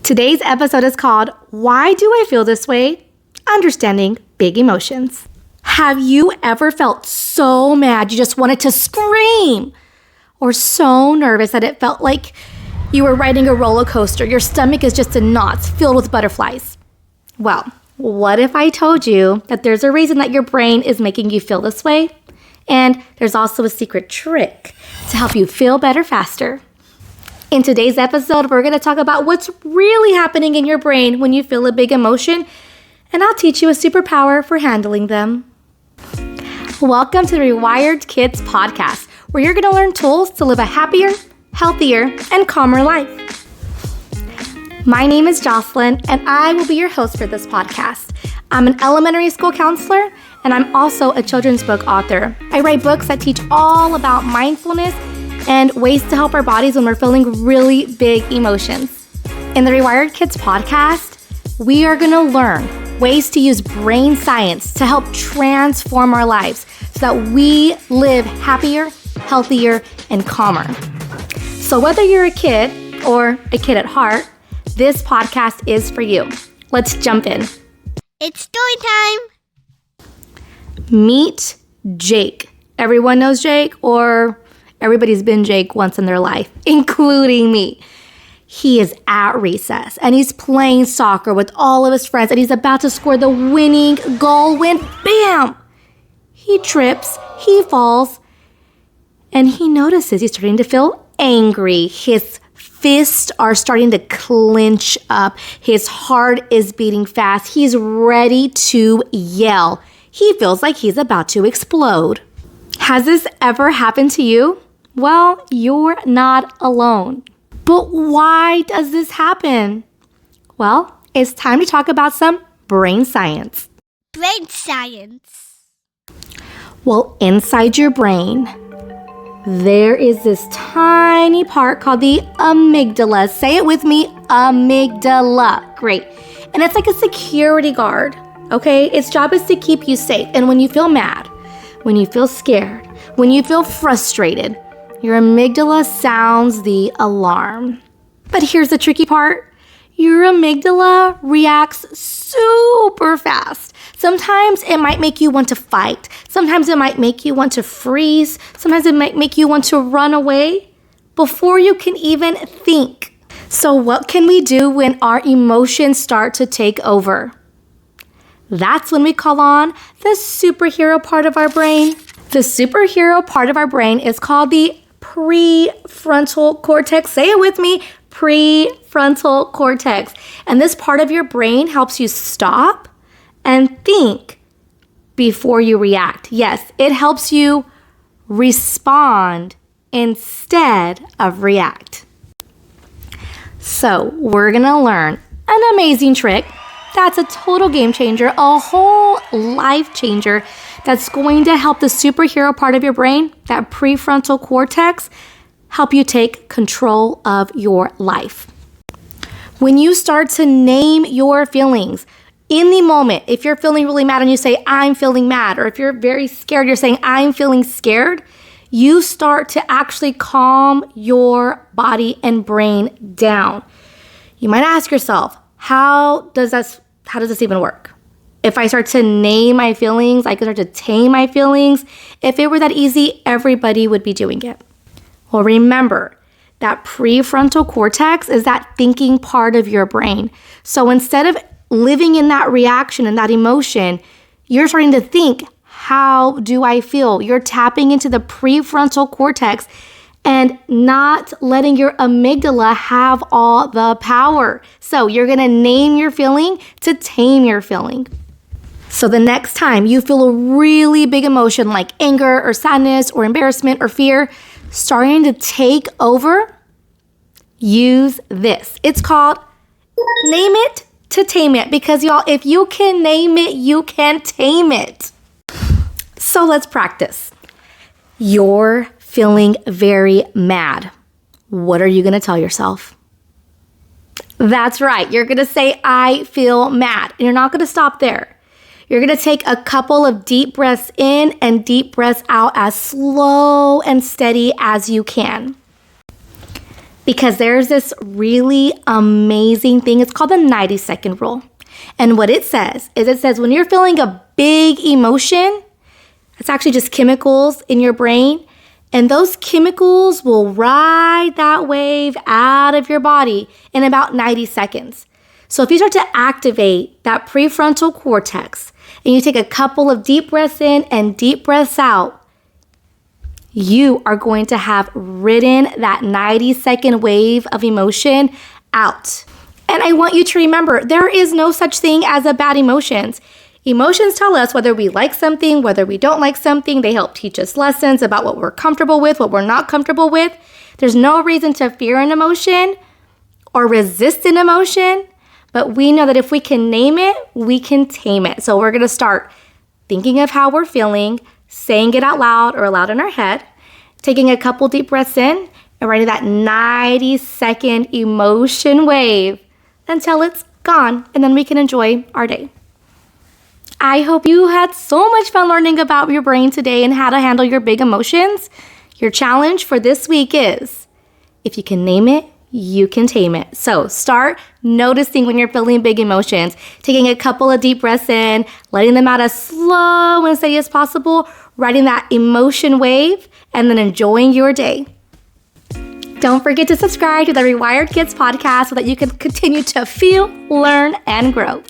Today's episode is called, Why Do I Feel This Way? Understanding Big Emotions. Have you ever felt so mad you just wanted to scream? Or so nervous that it felt like you were riding a roller coaster? Your stomach is just in knots filled with butterflies. Well, what if I told you that there's a reason that your brain is making you feel this way? And there's also a secret trick to help you feel better faster. In today's episode, we're going to talk about what's really happening in your brain when you feel a big emotion, and I'll teach you a superpower for handling them. Welcome to the Rewired Kids podcast, where you're going to learn tools to live a happier, healthier, and calmer life. My name is Jocelyn, and I will be your host for this podcast. I'm an elementary school counselor, and I'm also a children's book author. I write books that teach all about mindfulness and ways to help our bodies when we're feeling really big emotions. In the Rewired Kids podcast, we are going to learn ways to use brain science to help transform our lives so that we live happier, healthier, and calmer. So whether you're a kid or a kid at heart, this podcast is for you. Let's jump in. It's story time. Meet Jake. Everyone knows Jake, or everybody's been Jake once in their life, including me. He is at recess, and he's playing soccer with all of his friends, and he's about to score the winning goal when, bam! He trips, he falls, and he notices he's starting to feel angry. His fists are starting to clench up. His heart is beating fast. He's ready to yell. He feels like he's about to explode. Has this ever happened to you? Well, you're not alone. But why does this happen? Well, it's time to talk about some brain science. Brain science. Well, inside your brain, there is this tiny part called the amygdala. Say it with me, amygdala. Great. And it's like a security guard, okay? Its job is to keep you safe. And when you feel mad, when you feel scared, when you feel frustrated, your amygdala sounds the alarm. But here's the tricky part. Your amygdala reacts super fast. Sometimes it might make you want to fight. Sometimes it might make you want to freeze. Sometimes it might make you want to run away before you can even think. So what can we do when our emotions start to take over? That's when we call on the superhero part of our brain. The superhero part of our brain is called the prefrontal cortex. Say it with me, prefrontal cortex. And this part of your brain helps you stop and think before you react. Yes, it helps you respond instead of react. So we're gonna learn an amazing trick that's a total game changer, a whole life changer that's going to help the superhero part of your brain, that prefrontal cortex, help you take control of your life. When you start to name your feelings, in the moment, if you're feeling really mad and you say, I'm feeling mad, or if you're very scared, you're saying, I'm feeling scared, you start to actually calm your body and brain down. You might ask yourself, how does this even work? If I start to name my feelings, I can start to tame my feelings. If it were that easy, everybody would be doing it. Well, remember, that prefrontal cortex is that thinking part of your brain. So instead of living in that reaction and that emotion, you're starting to think, how do I feel? You're tapping into the prefrontal cortex and not letting your amygdala have all the power. So you're going to name your feeling to tame your feeling. So the next time you feel a really big emotion like anger or sadness or embarrassment or fear starting to take over, use this. It's called name it to tame it, because y'all, if you can name it, you can tame it. So let's practice. You're feeling very mad. What are you going to tell yourself? That's right. You're going to say, I feel mad. And you're not going to stop there. You're going to take a couple of deep breaths in and deep breaths out as slow and steady as you can. Because there's this really amazing thing. It's called the 90-second rule. And what it says is when you're feeling a big emotion, it's actually just chemicals in your brain. And those chemicals will ride that wave out of your body in about 90 seconds. So if you start to activate that prefrontal cortex and you take a couple of deep breaths in and deep breaths out, you are going to have ridden that 90-second wave of emotion out. And I want you to remember, there is no such thing as a bad emotions. Emotions tell us whether we like something, whether we don't like something. They help teach us lessons about what we're comfortable with, what we're not comfortable with. There's no reason to fear an emotion or resist an emotion, but we know that if we can name it, we can tame it. So we're going to start thinking of how we're feeling, saying it out loud or aloud in our head, taking a couple deep breaths in, and riding that 90-second emotion wave until it's gone, and then we can enjoy our day. I hope you had so much fun learning about your brain today and how to handle your big emotions. Your challenge for this week is, if you can name it, you can tame it. So start noticing when you're feeling big emotions, taking a couple of deep breaths in, letting them out as slow and steady as possible, riding that emotion wave, and then enjoying your day. Don't forget to subscribe to the Rewired Kids podcast so that you can continue to feel, learn, and grow.